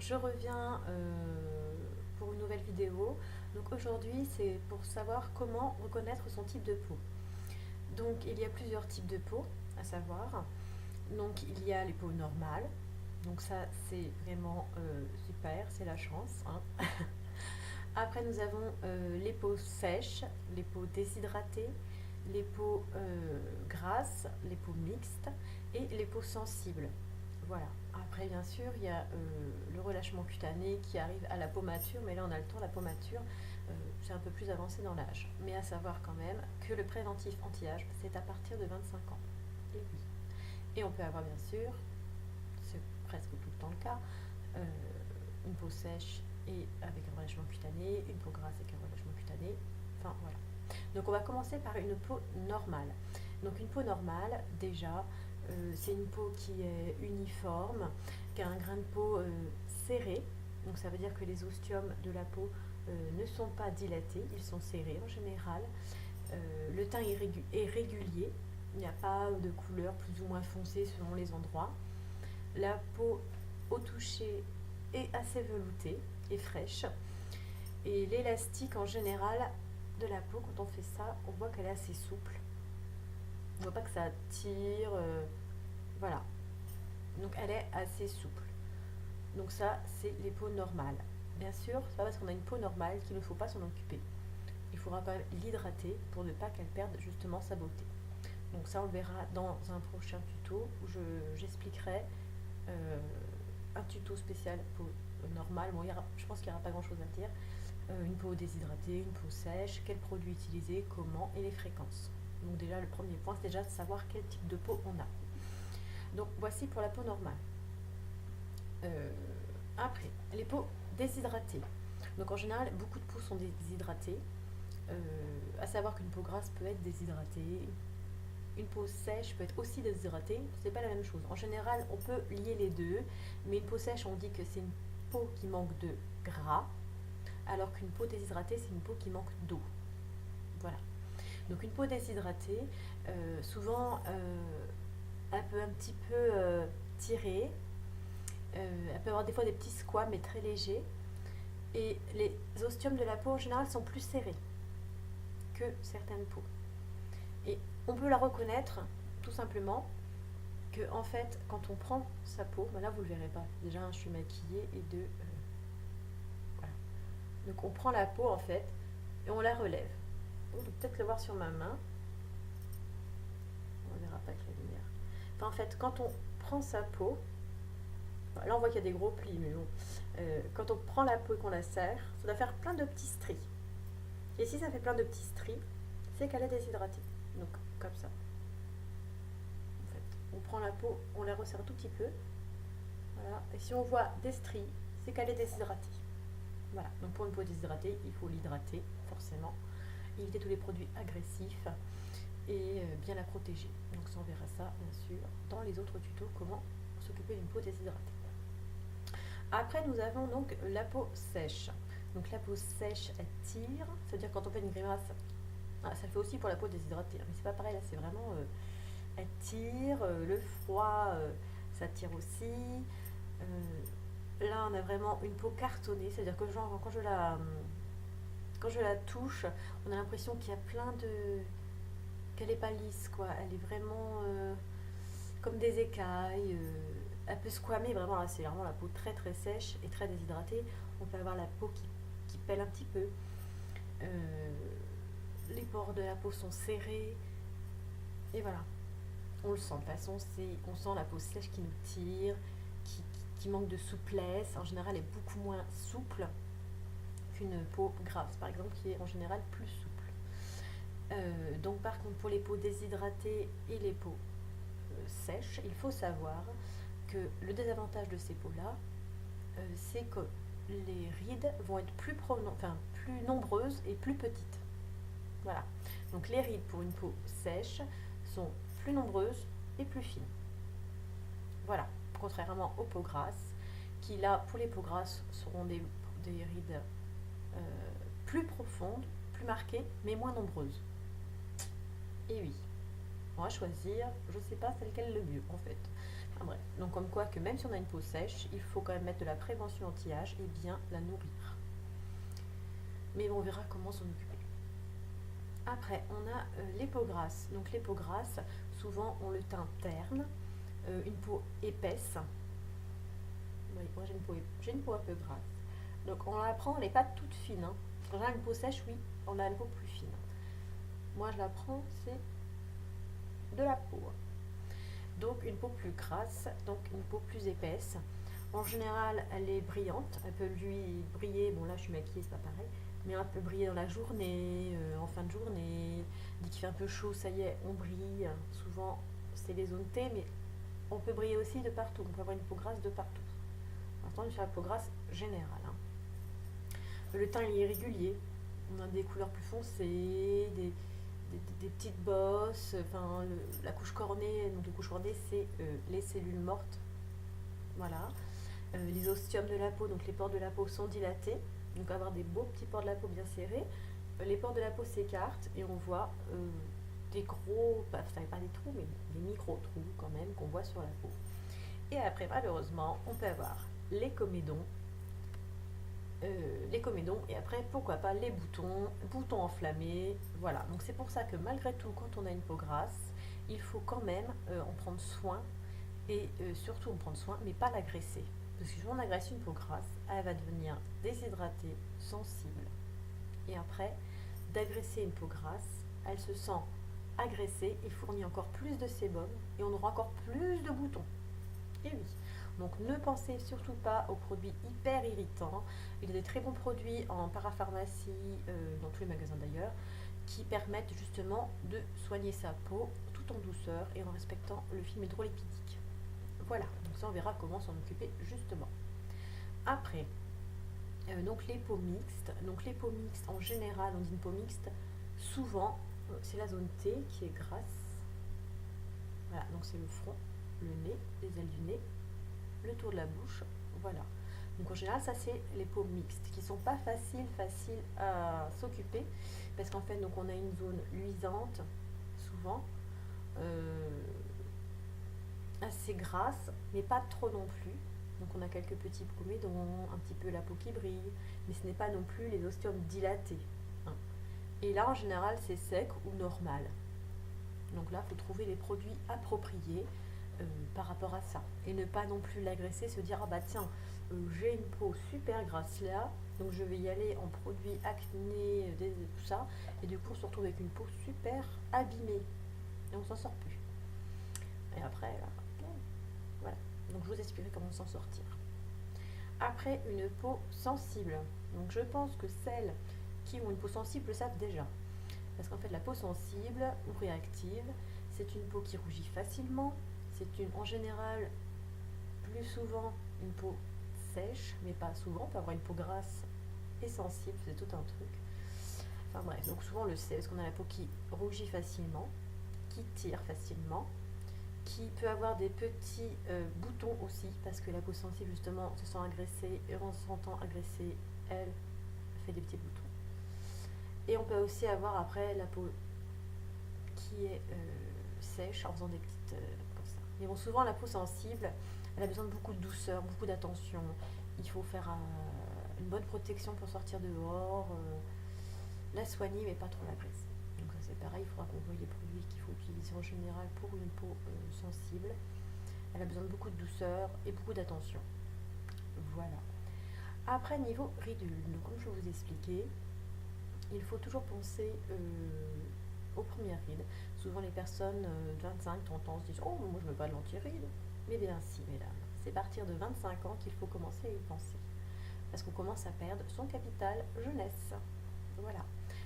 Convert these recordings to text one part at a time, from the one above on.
je reviens pour une nouvelle vidéo. Donc aujourd'hui, c'est pour savoir comment reconnaître son type de peau. Donc il y a plusieurs types de peau à savoir. Donc il y a les peaux normales. Donc ça, c'est vraiment super, c'est la chance, hein. Après, nous avons les peaux sèches, les peaux déshydratées, les peaux grasses, les peaux mixtes et les peaux sensibles. Voilà. Après, bien sûr, il y a le relâchement cutané qui arrive à la peau mature, mais là, on a le temps, la peau mature, c'est un peu plus avancé dans l'âge. Mais à savoir quand même que le préventif anti-âge, c'est à partir de 25 ans. Et oui. Et on peut avoir, bien sûr, c'est presque tout le temps le cas, euh, une peau sèche et avec un relâchement cutané, une peau grasse avec un relâchement cutané, enfin voilà. Donc on va commencer par une peau normale. Donc une peau normale, déjà, c'est une peau qui est uniforme, qui a un grain de peau serré. Donc ça veut dire que les ostiums de la peau ne sont pas dilatés, ils sont serrés en général. Le teint est régulier, il n'y a pas de couleur plus ou moins foncée selon les endroits. La peau au toucher est assez veloutée et fraîche. Et l'élastique en général de la peau, quand on fait ça, on voit qu'elle est assez souple. On voit pas que ça tire, voilà. Donc elle est assez souple. Donc ça, c'est les peaux normales. Bien sûr, c'est pas parce qu'on a une peau normale qu'il ne faut pas s'en occuper. Il faudra quand même l'hydrater pour ne pas qu'elle perde justement sa beauté. Donc ça, on le verra dans un prochain tuto où j'expliquerai euh, un tuto spécial peau normale. Bon, je pense qu'il n'y aura pas grand chose à dire. Une peau déshydratée, une peau sèche, quels produits utiliser, comment et les fréquences. Donc déjà, le premier point, c'est déjà de savoir quel type de peau on a. Donc voici pour la peau normale. Euh, Après, les peaux déshydratées. Donc en général, beaucoup de peaux sont déshydratées. À savoir qu'une peau grasse peut être déshydratée. Une peau sèche peut être aussi déshydratée. C'est pas la même chose. En général, on peut lier les deux. Mais une peau sèche, on dit que c'est une peau qui manque de gras. Alors qu'une peau déshydratée, c'est une peau qui manque d'eau. Voilà. Donc une peau déshydratée, souvent, elle peut un petit peu tirer. Elle peut avoir des fois des petits squames, mais très légers. Et les ostiums de la peau, en général, sont plus serrés que certaines peaux. Et on peut la reconnaître, tout simplement, que en fait, quand on prend sa peau, ben là, vous ne le verrez pas. Déjà, je suis maquillée et deux, voilà. Donc on prend la peau, en fait, et on la relève. Vous pouvez peut-être le voir sur ma main. On ne verra pas avec la lumière. Enfin, en fait, quand on prend sa peau, là on voit qu'il y a des gros plis, mais bon, quand on prend la peau et qu'on la serre, ça doit faire plein de petits stries. Et si ça fait plein de petits stries, c'est qu'elle est déshydratée. Donc, comme ça. En fait, on prend la peau, on la resserre un tout petit peu. Voilà. Et si on voit des stries, c'est qu'elle est déshydratée. Voilà. Donc, pour une peau déshydratée, il faut l'hydrater, forcément. Éviter tous les produits agressifs et bien la protéger. Donc ça, on verra ça bien sûr dans les autres tutos, comment s'occuper d'une peau déshydratée. Après, nous avons donc la peau sèche. Donc la peau sèche, elle tire, c'est-à-dire quand on fait une grimace, ça le fait aussi pour la peau déshydratée, mais c'est pas pareil, là c'est vraiment, elle tire, le froid, ça tire aussi. Là, on a vraiment une peau cartonnée, c'est-à-dire que genre, quand je la touche, on a l'impression qu'il y a plein de qu'elle est pas lisse, quoi. Elle est vraiment comme des écailles. Elle peut squamer, vraiment, là, c'est vraiment la peau très très sèche et très déshydratée. On peut avoir la peau qui pèle un petit peu. Euh, les pores de la peau sont serrés. Et voilà. On le sent. De toute façon, on sent la peau sèche qui nous tire, qui manque de souplesse. En général, elle est beaucoup moins souple qu'une peau grasse, par exemple, qui est en général plus souple. Donc par contre pour les peaux déshydratées et les peaux sèches, il faut savoir que le désavantage de ces peaux-là, c'est que les rides vont être plus nombreuses et plus petites. Voilà. Donc les rides pour une peau sèche sont plus nombreuses et plus fines. Voilà. Contrairement aux peaux grasses, qui là, pour les peaux grasses, seront des rides plus profondes, plus marquées, mais moins nombreuses. Et oui, on va choisir, je sais pas c'est lequel le mieux en fait. Enfin, bref, donc comme quoi que même si on a une peau sèche, il faut quand même mettre de la prévention anti-âge et bien la nourrir. Mais bon, on verra comment s'en occuper. Après, on a les peaux grasses. Donc les peaux grasses, souvent ont le teint terne, une peau épaisse. Oui, moi j'ai une peau un peu grasse. Donc on la prend, elle n'est pas toute fine. Hein. Quand j'ai une peau sèche, oui, on a une peau plus fine. Moi je la prends, c'est de la peau. Donc une peau plus grasse, donc une peau plus épaisse. En général, elle est brillante, elle peut lui briller, bon là je suis maquillée, c'est pas pareil, mais elle peut briller dans la journée, en fin de journée, dès qu'il fait un peu chaud, ça y est, on brille. Souvent, c'est les zones T, mais on peut briller aussi de partout, on peut avoir une peau grasse de partout. Maintenant, sur la peau grasse générale. Hein. Le teint il est irrégulier, on a des couleurs plus foncées, des petites bosses, enfin la couche cornée, donc les couches cornées c'est les cellules mortes, voilà. Les ostiums de la peau, donc les pores de la peau sont dilatés, donc avoir des beaux petits pores de la peau bien serrés. Les pores de la peau s'écartent et on voit des gros, pas des trous, mais des micro-trous quand même qu'on voit sur la peau. Et après, malheureusement, on peut avoir les comédons, et après, pourquoi pas les boutons enflammés, voilà. Donc c'est pour ça que malgré tout, quand on a une peau grasse, il faut quand même en prendre soin, et surtout en prendre soin, mais pas l'agresser. Parce que si on agresse une peau grasse, elle va devenir déshydratée, sensible. Et après, d'agresser une peau grasse, elle se sent agressée et fournit encore plus de sébum, et on aura encore plus de boutons. Et oui. Donc ne pensez surtout pas aux produits hyper irritants. Il y a des très bons produits en parapharmacie, dans tous les magasins d'ailleurs, qui permettent justement de soigner sa peau tout en douceur et en respectant le film hydrolipidique. Voilà, donc ça on verra comment s'en occuper justement. Après, donc les peaux mixtes. Donc les peaux mixtes, en général, on dit une peau mixte, souvent, c'est la zone T qui est grasse. Voilà, donc c'est le front, le nez, les ailes du nez, le tour de la bouche, voilà. Donc en général, ça c'est les peaux mixtes qui sont pas faciles à s'occuper parce qu'en fait, donc on a une zone luisante, souvent, assez grasse, mais pas trop non plus. Donc on a quelques petits comédons, un petit peu la peau qui brille, mais ce n'est pas non plus les ostiums dilatés. Hein. Et là, en général, c'est sec ou normal. Donc là, il faut trouver les produits appropriés par rapport à ça. Et ne pas non plus l'agresser, se dire, ah bah tiens, j'ai une peau super grasse là, donc je vais y aller en produits acné, tout ça, et du coup on se retrouve avec une peau super abîmée. Et on s'en sort plus. Et après, là, voilà. Donc je vous expliquerai comment s'en sortir. Après, une peau sensible. Donc je pense que celles qui ont une peau sensible le savent déjà. Parce qu'en fait, la peau sensible ou réactive, c'est une peau qui rougit facilement. C'est en général, plus souvent, une peau sèche, mais pas souvent. On peut avoir une peau grasse et sensible, c'est tout un truc. Enfin bref, donc souvent on le sait, parce qu'on a la peau qui rougit facilement, qui tire facilement, qui peut avoir des petits boutons aussi, parce que la peau sensible justement se sent agressée, et en se sentant agressée, elle fait des petits boutons. Et on peut aussi avoir après la peau qui est sèche en faisant des petites comme ça. Mais bon, souvent la peau sensible, elle a besoin de beaucoup de douceur, beaucoup d'attention. Il faut faire une bonne protection pour sortir dehors, la soigner mais pas trop l'agresser. Donc ça c'est pareil, il faudra qu'on voie les produits qu'il faut utiliser en général pour une peau sensible. Elle a besoin de beaucoup de douceur et beaucoup d'attention. Voilà. Après, niveau ridules, donc comme je vous ai expliqué, il faut toujours penser aux premières rides. Souvent les personnes de 25-30 ans se disent « Oh, moi je ne veux pas de l'anti-rides ». Mais bien si, mesdames, c'est à partir de 25 ans qu'il faut commencer à y penser. Parce qu'on commence à perdre son capital jeunesse. Voilà.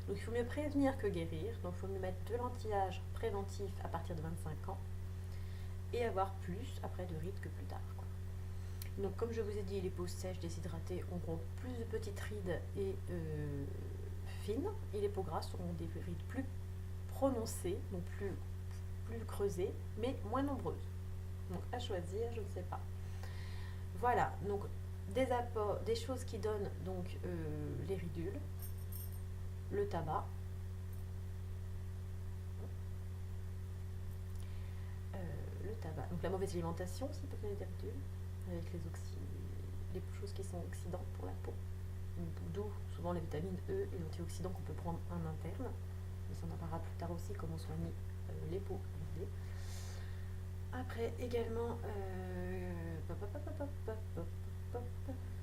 Donc il faut mieux prévenir que guérir. Donc il faut mieux mettre de l'anti-âge préventif à partir de 25 ans et avoir plus après de rides que plus tard. Quoi. Donc comme je vous ai dit, les peaux sèches, déshydratées auront plus de petites rides et fines, et les peaux grasses auront des rides plus prononcées, donc plus creusées, mais moins nombreuses. Donc à choisir, je ne sais pas. Voilà, donc des apports, des choses qui donnent donc les ridules, le tabac, le tabac. Donc la mauvaise alimentation aussi peut donner des ridules, avec les choses qui sont oxydantes pour la peau. D'où souvent les vitamines E et l'antioxydant qu'on peut prendre en interne. Mais ça on en parlera plus tard aussi, comment soigner les peaux ridées. Après également,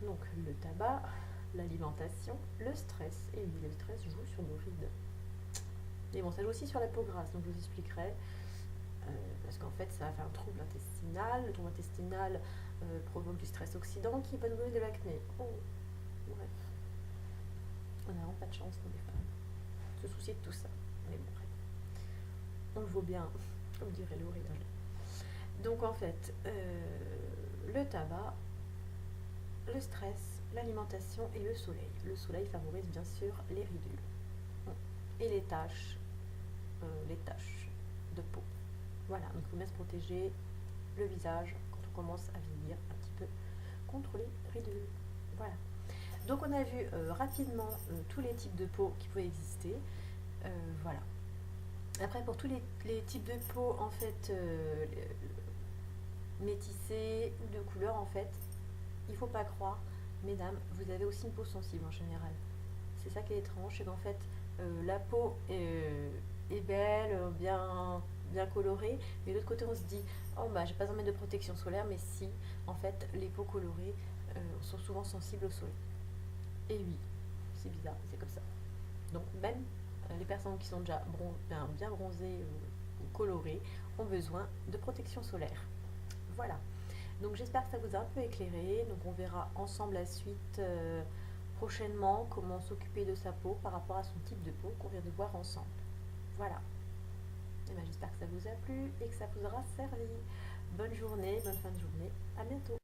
donc le tabac, l'alimentation, le stress. Et oui, le stress joue sur nos rides. Et bon, ça joue aussi sur la peau grasse, donc je vous expliquerai. Parce qu'en fait, ça va faire un trouble intestinal. Le trouble intestinal provoque du stress oxydant qui va nous donner de l'acné. Oh, bref. On n'a vraiment pas de chance, nous, les femmes. Se soucier de tout ça. Mais bon, bref. On le vaut bien, comme dirait L'Oréal. Donc en fait, le tabac, le stress, l'alimentation et le soleil. Le soleil favorise bien sûr les ridules et les taches de peau. Voilà, donc il faut bien se protéger le visage quand on commence à vieillir un petit peu contre les ridules. Voilà. Donc on a vu rapidement tous les types de peau qui pouvaient exister. Voilà. Après pour tous les types de peau en fait métissées ou de couleur en fait, il ne faut pas croire, mesdames, vous avez aussi une peau sensible en général. C'est ça qui est étrange, c'est qu'en fait la peau est belle, bien colorée, mais de l'autre côté on se dit oh bah j'ai pas besoin de mettre de protection solaire, mais si, en fait les peaux colorées sont souvent sensibles au soleil. Et oui, c'est bizarre, c'est comme ça. Donc même les personnes qui sont déjà bien bronzées ou colorées ont besoin de protection solaire. Voilà. Donc j'espère que ça vous a un peu éclairé. Donc on verra ensemble la suite prochainement, comment s'occuper de sa peau par rapport à son type de peau qu'on vient de voir ensemble. Voilà. Et bien j'espère que ça vous a plu et que ça vous aura servi. Bonne journée, bonne fin de journée. À bientôt.